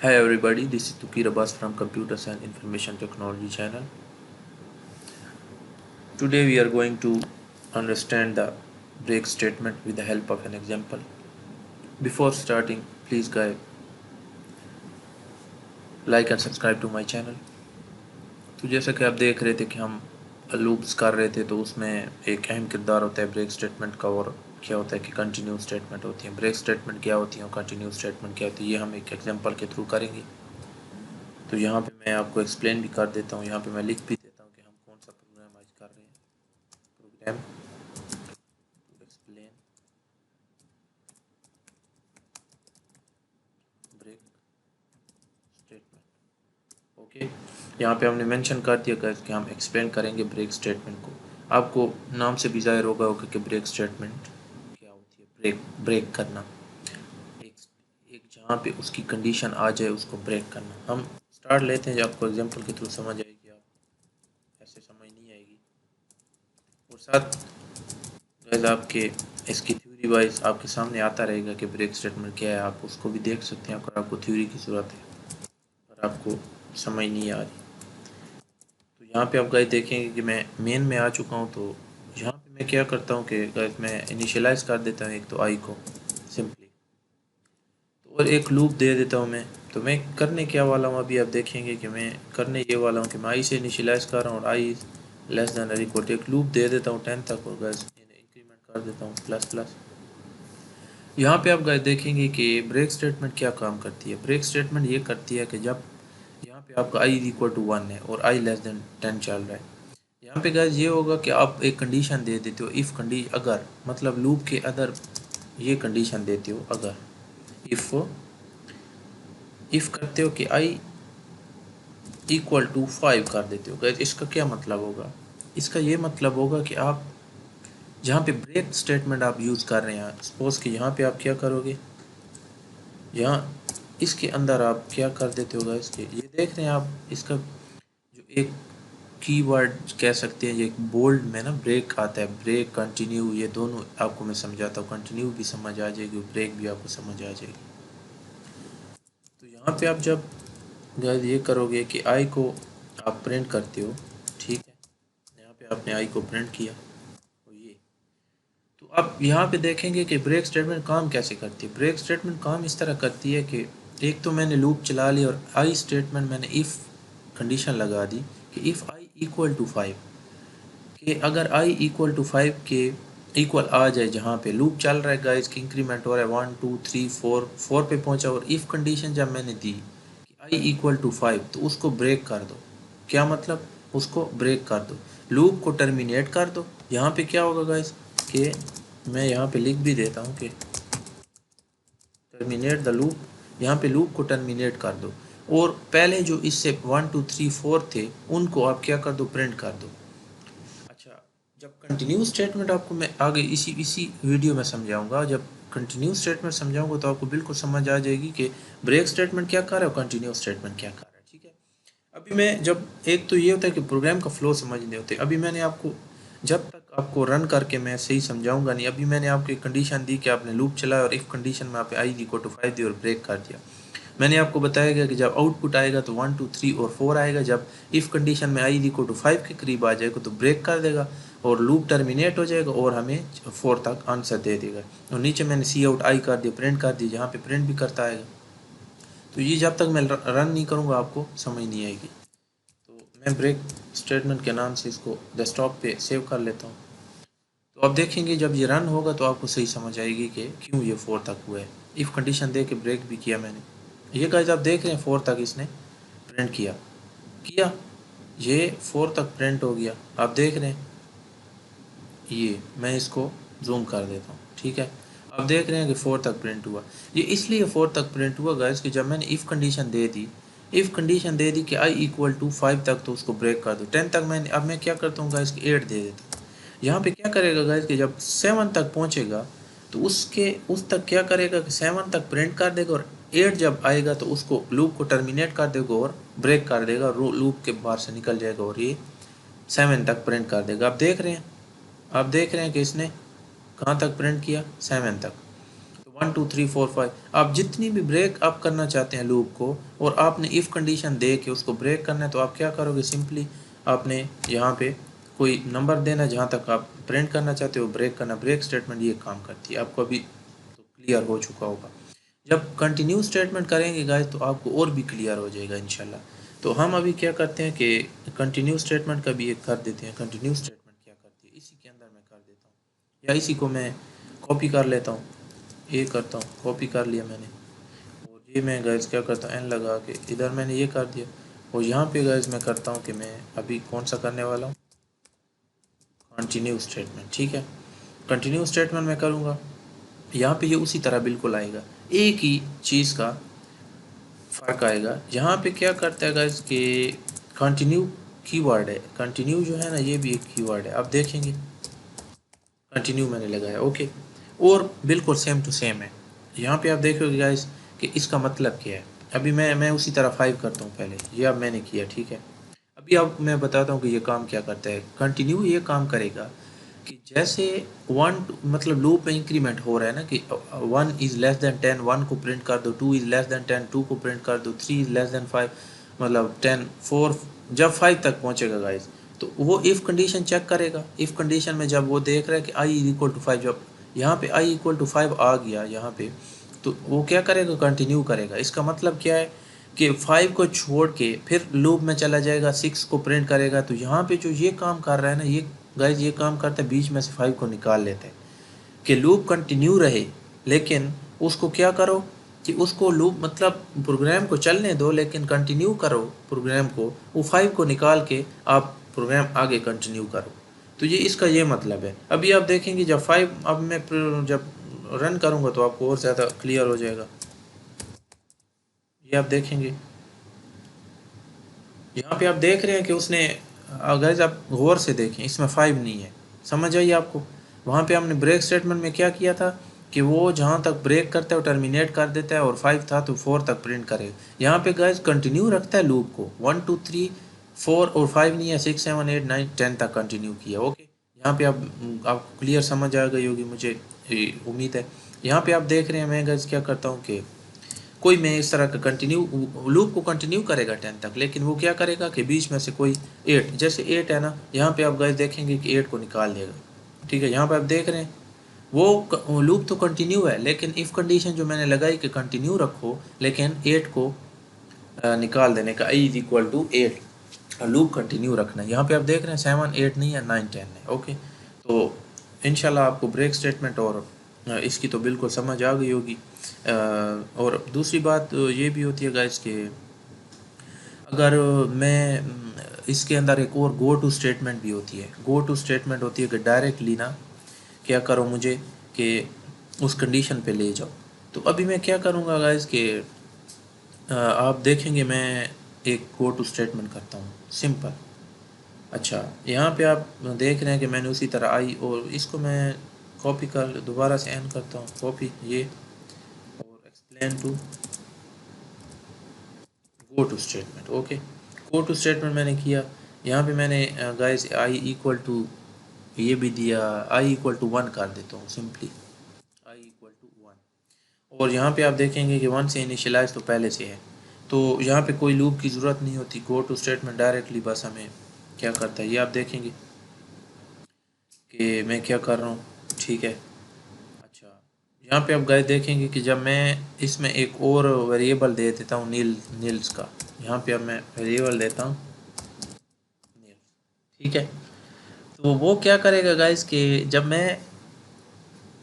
Hi everybody, this is Tukir Abbas from Computer Science Information Technology channel. Today we are going to understand the break statement with the help of an example. Before starting, please guys like and subscribe to my channel. तो जैसा कि आप देख रहे थे कि हम loops कर रहे थे, तो उसमें एक अहम किरदार होता है ब्रेक स्टेटमेंट का, और क्या होता है कि कंटिन्यू स्टेटमेंट होती है। ब्रेक स्टेटमेंट क्या होती है और कंटिन्यू स्टेटमेंट क्या होती है, ये हम एक एग्जांपल के थ्रू करेंगे। तो यहाँ पे मैं आपको एक्सप्लेन भी कर देता हूँ, यहाँ पे मैं लिख भी देता हूँ कि हम कौन सा प्रोग्राम आज कर रहे हैं। Program to explain break statement. Okay, यहाँ पे हमने मेंशन कर दिया गाइस कि हम एक्सप्लेन करेंगे ब्रेक स्टेटमेंट को। आपको नाम से भी जाहिर होगा कि ब्रेक स्टेटमेंट क्या होती है। ब्रेक ब्रेक करना, एक एक जहाँ पे उसकी कंडीशन आ जाए उसको ब्रेक करना। हम स्टार्ट लेते हैं, जब आपको एग्जांपल के थ्रू समझ आएगी, आप ऐसे समझ नहीं आएगी। और साथ गाइस आपके इसकी थ्योरी वाइज आपके सामने आता रहेगा कि ब्रेक स्टेटमेंट क्या है, आप उसको भी देख सकते हैं अगर आपको थ्योरी की ज़रूरत है, अगर आपको समझ नहीं आ रही। तो यहाँ पे आप गाइस देखेंगे कि मैं मेन में आ चुका हूँ। तो यहाँ पे मैं क्या करता हूँ कि गाइस मैं इनिशियलाइज़ कर देता हूँ एक तो आई को सिंपली, तो और एक लूप दे देता हूँ मैं। तो मैं करने क्या वाला हूँ, अभी आप देखेंगे कि मैं करने ये वाला हूँ कि मैं आई से इनिशियलाइज़ कर रहा हूँ और आई लेस देन और इक्वल टू एक लूप दे देता हूँ 10 तक, और गाइस इंक्रीमेंट कर देता हूँ प्लस प्लस। यहाँ पे आप गाइस देखेंगे कि ब्रेक स्टेटमेंट क्या काम करती है। ब्रेक स्टेटमेंट ये करती है कि जब यहाँ पे आपका आई इक्वल टू 1 है और आई लेस देन 10 चल रहा है, यहाँ पे गाइस ये होगा कि आप एक कंडीशन दे देते हो, इफ़ कंडीशन, अगर मतलब लूप के अंदर ये कंडीशन देते हो, अगर इफ़ करते हो कि आई इक्वल टू 5 कर देते हो। गाइस इसका क्या मतलब होगा, इसका ये मतलब होगा कि आप जहाँ पे ब्रेक स्टेटमेंट आप यूज़ कर रहे हैं, सपोज कि यहाँ पे आप क्या करोगे, यहाँ इसके अंदर आप क्या कर देते हो गाइस, ये देख रहे हैं आप, इसका जो एक कीवर्ड कह सकते हैं, ये एक बोल्ड में ना ब्रेक आता है, ब्रेक कंटिन्यू, ये दोनों आपको मैं समझाता हूँ। कंटिन्यू भी समझ आ जाएगी, ब्रेक भी आपको समझ आ जाएगी। तो यहाँ पे आप जब गाइस ये करोगे कि आई को आप प्रिंट करते हो, ठीक है, यहाँ पे आपने आई को प्रिंट किया, तो ये, तो आप यहाँ पे देखेंगे कि ब्रेक स्टेटमेंट काम कैसे करती है। ब्रेक स्टेटमेंट काम इस तरह करती है कि एक तो मैंने लूप चला लिया और आई स्टेटमेंट मैंने इफ़ कंडीशन लगा दी कि इफ़ आई इक्वल टू 5, कि अगर आई इक्वल टू 5 के इक्वल आ जाए, जहाँ पे लूप चल रहा है गाइस की इंक्रीमेंट हो रहा है 1 2 3 4 पे पहुंचा, और इफ़ कंडीशन जब मैंने दी कि आई इक्वल टू 5, तो उसको ब्रेक कर दो। क्या मतलब, उसको ब्रेक कर दो, लूप को टर्मिनेट कर दो। यहाँ पे क्या होगा गाइस कि मैं यहाँ पे लिख भी देता हूँ कि टर्मिनेट द लूप, यहाँ पे लूप को टर्मिनेट कर दो, और पहले जो इससे 1 2 3 4 थे उनको आप क्या कर दो, प्रिंट कर दो। अच्छा, जब कंटिन्यू स्टेटमेंट आपको मैं आगे इसी इसी वीडियो में समझाऊंगा, जब कंटिन्यू स्टेटमेंट समझाऊंगा तो आपको बिल्कुल समझ आ जाएगी कि ब्रेक स्टेटमेंट क्या कर रहा है और कंटिन्यू स्टेटमेंट क्या कर रहा है। ठीक है, अभी मैं जब एक तो ये होता है कि प्रोग्राम का फ्लो समझने होते हैं, अभी मैंने आपको जब तक आपको रन करके मैं सही समझाऊंगा नहीं, अभी मैंने आपको एक कंडीशन दी कि आपने लूप चलाया और इफ कंडीशन में आप आई इक्वल टू 5 दी और ब्रेक कर दिया। मैंने आपको बताया गया कि जब आउटपुट आएगा तो 1 2 3 और 4 आएगा, जब इफ़ कंडीशन में आई इक्वल टू 5 के करीब आ जाएगा तो ब्रेक कर देगा और लूप टर्मिनेट हो जाएगा और हमें 4 तक आंसर दे देगा। और नीचे मैंने सी आउट आई कर दिया, प्रिंट कर दिया, जहाँ पे प्रिंट भी करता आएगा। तो ये जब तक मैं रन नहीं करूँगा आपको समझ नहीं आएगी। तो मैं ब्रेक स्टेटमेंट के नाम से इसको डेस्कटॉप पे सेव कर लेता हूँ। तो आप देखेंगे जब ये रन होगा तो आपको सही समझ आएगी कि क्यों ये 4 तक हुआ है। इफ़ कंडीशन दे के ब्रेक भी किया मैंने, ये गाइस आप देख रहे हैं 4 तक इसने प्रिंट किया किया, ये 4 तक प्रिंट हो गया, आप देख रहे हैं। ये मैं इसको जूम कर देता हूँ, ठीक है, आप देख रहे हैं कि 4 तक प्रिंट हुआ। ये इसलिए 4 तक प्रिंट हुआ गाइस कि जब मैंने इफ़ कंडीशन दे दी, इफ़ कंडीशन दे दी कि आई इक्वल टू 5 तक, तो उसको ब्रेक कर दो। 10 तक मैंने, अब मैं क्या करता हूँ गाइस कि 8 दे देता हूँ। यहाँ पे क्या करेगा गाइस कि जब 7 तक पहुँचेगा तो उसके उस तक क्या करेगा कि 7 तक प्रिंट कर देगा, और 8 जब आएगा तो उसको लूप को टर्मिनेट कर देगा और ब्रेक कर देगा, लूप के बाहर से निकल जाएगा और ये 7 तक प्रिंट कर देगा। आप देख रहे हैं कि इसने कहाँ तक प्रिंट किया, 7 तक। तो 1 2 3 4 5 आप जितनी भी ब्रेक आप करना चाहते हैं लूप को, और आपने इफ़ कंडीशन दे के उसको ब्रेक करना है, तो आप क्या करोगे, सिंपली आपने यहाँ पे कोई नंबर देना जहाँ तक आप प्रिंट करना चाहते हो, ब्रेक करना, ब्रेक स्टेटमेंट ये काम करती है। आपको अभी तो क्लियर हो चुका होगा। जब कंटिन्यू स्टेटमेंट करेंगे गाइस तो आपको और भी क्लियर हो जाएगा इंशाल्लाह। तो हम अभी क्या करते हैं कि कंटिन्यू स्टेटमेंट का भी एक कर देते हैं। कंटिन्यू स्टेटमेंट क्या करती है इसी के अंदर मैं कर देता हूँ, या इसी को मैं कॉपी कर लेता हूँ, ये करता हूँ, कॉपी कर लिया मैंने, और ये मैं गाइस क्या करता हूँ, एन लगा के इधर मैंने ये कर दिया, और यहाँ पे गाइस मैं करता हूँ कि मैं अभी कौन सा करने वाला हूँ, कंटिन्यू स्टेटमेंट। ठीक है, कंटिन्यू स्टेटमेंट मैं करूँगा, यहाँ पे ये उसी तरह बिल्कुल आएगा, एक ही चीज़ का फ़र्क आएगा। यहाँ पे क्या करता है गाइस कि कंटिन्यू कीवर्ड है, कंटिन्यू जो है ना ये भी एक कीवर्ड है। आप देखेंगे कंटिन्यू मैंने लगाया, ओके, और बिल्कुल सेम टू सेम है। यहाँ पे आप देखोगे गाइस कि इसका मतलब क्या है। अभी मैं उसी तरह 5 करता हूँ पहले, ये अब मैंने किया, ठीक है। अभी अब मैं बताता हूँ कि ये काम क्या करता है। कंटिन्यू ये काम करेगा कि जैसे वन मतलब लूप में इंक्रीमेंट हो रहा है ना, कि 1 इज़ लेस देन 10, 1 को प्रिंट कर दो, 2 इज़ लेस देन 10, 2 को प्रिंट कर दो, 3 इज़ लेस देन 5, मतलब 10, 4, जब 5 तक पहुँचेगा गाइस तो वो इफ़ कंडीशन चेक करेगा। इफ़ कंडीशन में जब वो देख रहा है कि आई इज इक्वल टू 5, जब यहाँ पे आई इक्वल टू 5 आ गया यहाँ पे, तो वो क्या करेगा, कंटिन्यू करेगा। इसका मतलब क्या है कि 5 को छोड़ के फिर लूप में चला जाएगा, 6 को प्रिंट करेगा। तो यहाँ पे जो ये काम कर रहा है ना, ये गाइज ये काम करता है, बीच में से 5 को निकाल लेते हैं कि लूप कंटिन्यू रहे, लेकिन उसको क्या करो कि उसको लूप मतलब प्रोग्राम को चलने दो, लेकिन कंटिन्यू करो प्रोग्राम को, वो 5 को निकाल के आप प्रोग्राम आगे कंटिन्यू करो। तो ये इसका ये मतलब है। अभी आप देखेंगे जब 5 अब मैं जब रन करूँगा तो आपको और ज़्यादा क्लियर हो जाएगा। ये आप देखेंगे, यहाँ पे आप देख रहे हैं कि उसने, अगर आप गौर से देखें इसमें 5 नहीं है, समझ आइए आपको। वहाँ पे हमने ब्रेक स्टेटमेंट में क्या किया था कि वो जहाँ तक ब्रेक करता है वो टर्मिनेट कर देता है, और 5 था तो 4 तक प्रिंट करेगा। यहाँ पे गाइस कंटिन्यू रखता है लूप को, 1 2 3 4 और 5 नहीं है, 6 7 8 9 10 तक कंटिन्यू किया, ओके। यहाँ पे आपको क्लियर समझ आ गई होगी, मुझे उम्मीद है। यहाँ पे आप देख रहे हैं मैं गाइस क्या करता हूँ कि कोई मैं इस तरह का कंटिन्यू लूप को कंटिन्यू करेगा 10 तक, लेकिन वो क्या करेगा कि बीच में से कोई 8, जैसे 8 है ना, यहाँ पे आप गाइस देखेंगे कि 8 को निकाल देगा। ठीक है, यहाँ पे आप देख रहे हैं वो लूप तो कंटिन्यू है, लेकिन इफ़ कंडीशन जो मैंने लगाई कि कंटिन्यू रखो, लेकिन 8 को निकाल देने का, I is equal to 8, loop continue रखना है। यहाँ पे आप देख रहे हैं 7 8 नहीं है, 9 10 है, ओके। तो इंशाल्लाह आपको ब्रेक स्टेटमेंट और इसकी तो बिल्कुल समझ आ गई होगी। और दूसरी बात ये भी होती है गाइस कि अगर मैं इसके अंदर एक और गो टू स्टेटमेंट भी होती है। गो टू स्टेटमेंट होती है कि डायरेक्टली ना क्या करो मुझे कि उस कंडीशन पे ले जाओ। तो अभी मैं क्या करूँगा गाइस कि आप देखेंगे मैं एक गो टू स्टेटमेंट करता हूँ, सिंपल। अच्छा, यहाँ पे आप देख रहे हैं कि मैंने उसी तरह आई, और इसको मैं कॉपी कर दोबारा से एन करता हूँ, कॉपी ये, और explain to go to statement, okay. Go to statement मैंने किया, यहाँ पे मैंने गाइस आई इक्वल टू ये भी दिया, आई इक्वल टू 1 कर देता हूँ सिंपली, आई इक्वल टू 1। और यहाँ पे आप देखेंगे कि 1 से इनिशियलाइज तो पहले से है, तो यहाँ पे कोई लूप की ज़रूरत नहीं होती। गो टू स्टेटमेंट डायरेक्टली बस हमें क्या करता है ये आप देखेंगे कि मैं क्या कर रहा हूँ, ठीक है। अच्छा, यहाँ पे आप गाइस देखेंगे कि जब मैं इसमें एक और वेरिएबल दे देता हूँ नील्स का, यहाँ पे अब मैं वेरिएबल देता हूँ नील्स, ठीक है। तो वो क्या करेगा गाइस कि जब मैं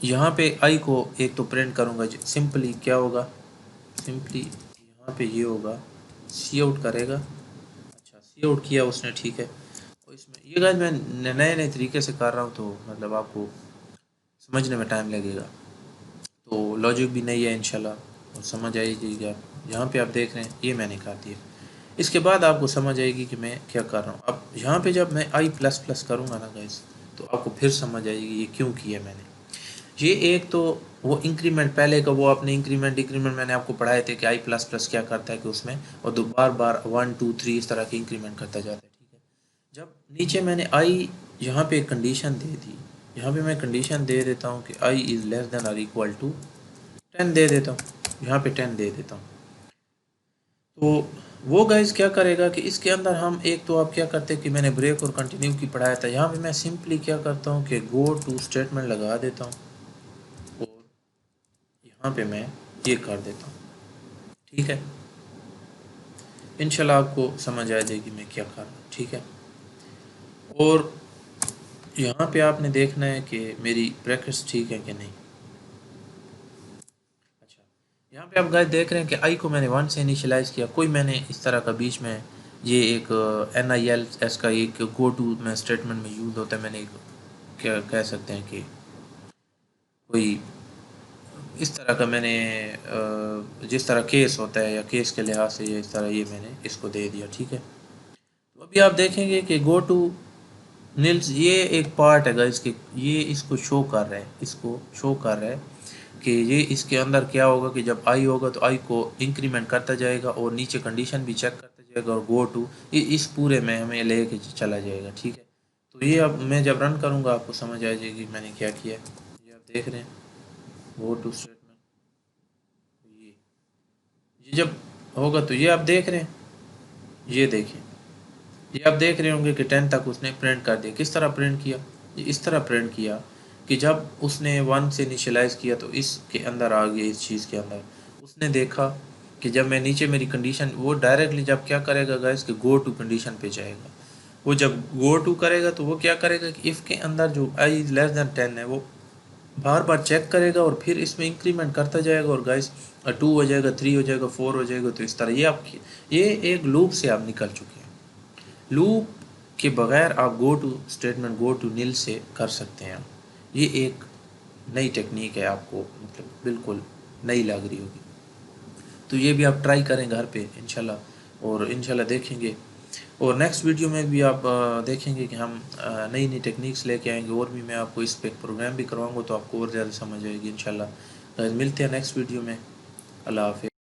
यहाँ पे आई को एक तो प्रिंट करूँगा, सिंपली क्या होगा, सिंपली यहाँ पे ये होगा, सी आउट करेगा। अच्छा, सी आउट किया उसने, ठीक है। तो इसमें ये गाइस मैं नए नए तरीके से कर रहा हूँ, तो मतलब आपको समझने में टाइम लगेगा, तो लॉजिक भी नहीं है इंशाल्लाह, और समझ आएगी। आप यहाँ पे आप देख रहे हैं ये मैंने कर दिया। इसके बाद आपको समझ आएगी कि मैं क्या कर रहा हूँ। अब यहाँ पे जब मैं आई प्लस प्लस करूँगा ना गाइस, तो आपको फिर समझ आएगी ये क्यों किया मैंने। ये एक तो वो इंक्रीमेंट पहले का, वो अपने इंक्रीमेंट डिक्रीमेंट मैंने आपको पढ़ाए थे कि आई प्लस प्लस क्या करता है कि उसमें, और दो बार बार 1 2 3 इस तरह के इंक्रीमेंट करता जाता है, ठीक है। जब नीचे मैंने आई यहाँ पे एक कंडीशन दे दी, यहाँ पे मैं कंडीशन दे देता हूँ कि आई इज़ लेस देन और इक्वल टू 10 दे देता हूँ, यहाँ पे 10 दे देता हूँ। तो वो गाइस क्या करेगा कि इसके अंदर हम एक तो आप क्या करते हैं कि मैंने ब्रेक और कंटिन्यू की पढ़ाया था, यहाँ पे मैं सिंपली क्या करता हूँ कि गो टू स्टेटमेंट लगा देता हूँ और यहाँ पे मैं ये कर देता हूँ। ठीक है, इंशाल्लाह आपको समझ आ जाएगी मैं क्या कर रहा हूँ। ठीक है, और यहाँ पे आपने देखना है कि मेरी ब्रैकेट्स ठीक है कि नहीं। अच्छा, यहाँ पे आप गाइस देख रहे हैं कि आई को मैंने 1 से इनिशियलाइज़ किया, कोई मैंने इस तरह का बीच में ये एक NILS का एक गो टू में स्टेटमेंट में यूज़ होता है, मैंने क्या कह सकते हैं कि कोई इस तरह का मैंने जिस तरह केस होता है या केस के लिहाज से ये इस तरह ये मैंने इसको दे दिया। ठीक है, तो अभी आप देखेंगे कि गो टू नील्स ये एक पार्ट है गाइस कि ये इसको शो कर रहा है, इसको शो कर रहा है कि ये इसके अंदर क्या होगा कि जब आई होगा तो आई को इंक्रीमेंट करता जाएगा और नीचे कंडीशन भी चेक करता जाएगा और गो टू इस पूरे में हमें ले के चला जाएगा। ठीक है, तो ये अब मैं जब रन करूँगा आपको समझ आ जाएगी मैंने क्या किया है। ये आप देख रहे हैं गो टू स्टेटमेंट, ये जब होगा तो ये आप देख रहे हैं, ये देखें, ये आप देख रहे होंगे कि 10 तक उसने प्रिंट कर दिया। किस तरह प्रिंट किया, ये इस तरह प्रिंट किया कि जब उसने 1 से इनिशियलाइज़ किया तो इसके अंदर आ गया, इस चीज़ के अंदर उसने देखा कि जब मैं नीचे मेरी कंडीशन, वो डायरेक्टली जब क्या करेगा गाइस कि गो टू कंडीशन पे जाएगा। वो जब गो टू करेगा तो वो क्या करेगा कि इफ़ के अंदर जो आई लेस दैन 10 है वो बार बार चेक करेगा और फिर इसमें इंक्रीमेंट करता जाएगा और गाइस 2 हो जाएगा, 3 हो जाएगा, 4 हो जाएगा। तो इस तरह ये आपकी ये एक लूप से आप निकल चुके हैं। लूप के बगैर आप go to statement go to नील से कर सकते हैं। ये एक नई टेक्निक है, आपको मतलब बिल्कुल नई लग रही होगी, तो ये भी आप ट्राई करें घर पे इंशाल्लाह, और इंशाल्लाह देखेंगे। और नेक्स्ट वीडियो में भी आप देखेंगे कि हम नई नई टेक्निक्स लेके आएंगे और भी मैं आपको इस पर प्रोग्राम भी करवाऊँगा तो आपको और ज़्यादा समझ आएगी इंशाल्लाह। मिलते हैं नेक्स्ट वीडियो में। अल्लाह हाफ़िज़।